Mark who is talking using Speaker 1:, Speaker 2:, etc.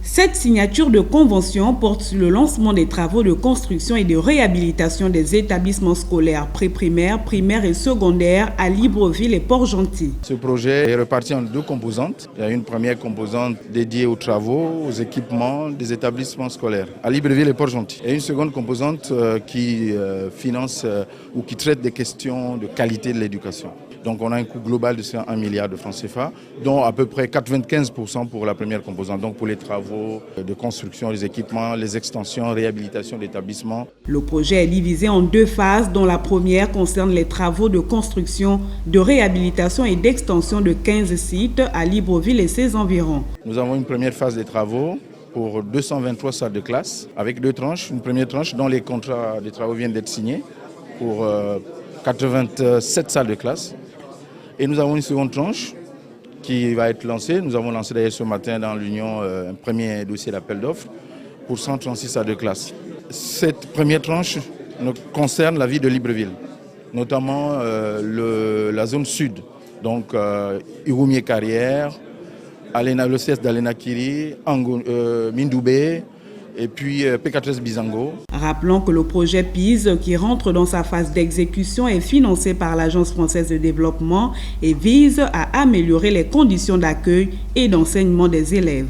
Speaker 1: Cette signature de convention porte sur le lancement des travaux de construction et de réhabilitation des établissements scolaires pré-primaires, primaires et secondaires à Libreville et Port-Gentil.
Speaker 2: Ce projet est réparti en deux composantes. Il y a une première composante dédiée aux travaux, aux équipements des établissements scolaires à Libreville et Port-Gentil. Et une seconde composante qui finance ou qui traite des questions de qualité de l'éducation. Donc on a un coût global de 1 milliard de francs CFA, dont à peu près 95% pour la première composante, donc pour les travaux de construction, les équipements, les extensions, réhabilitation d'établissements.
Speaker 1: Le projet est divisé en deux phases, dont la première concerne les travaux de construction, de réhabilitation et d'extension de 15 sites à Libreville et ses environs.
Speaker 2: Nous avons une première phase des travaux pour 223 salles de classe, avec deux tranches. Une première tranche dont les contrats des travaux viennent d'être signés pour 87 salles de classe. Et nous avons une seconde tranche qui va être lancée. Nous avons lancé d'ailleurs ce matin dans l'Union un premier dossier d'appel d'offres pour 136 salles de classe. Cette première tranche concerne la ville de Libreville, notamment la zone sud, donc Iroumier-Carrière, le CS d'Alenakiri, Mindoubé, et puis P4S Bizango.
Speaker 1: Rappelons que le projet PISE, qui rentre dans sa phase d'exécution, est financé par l'Agence française de développement et vise à améliorer les conditions d'accueil et d'enseignement des élèves.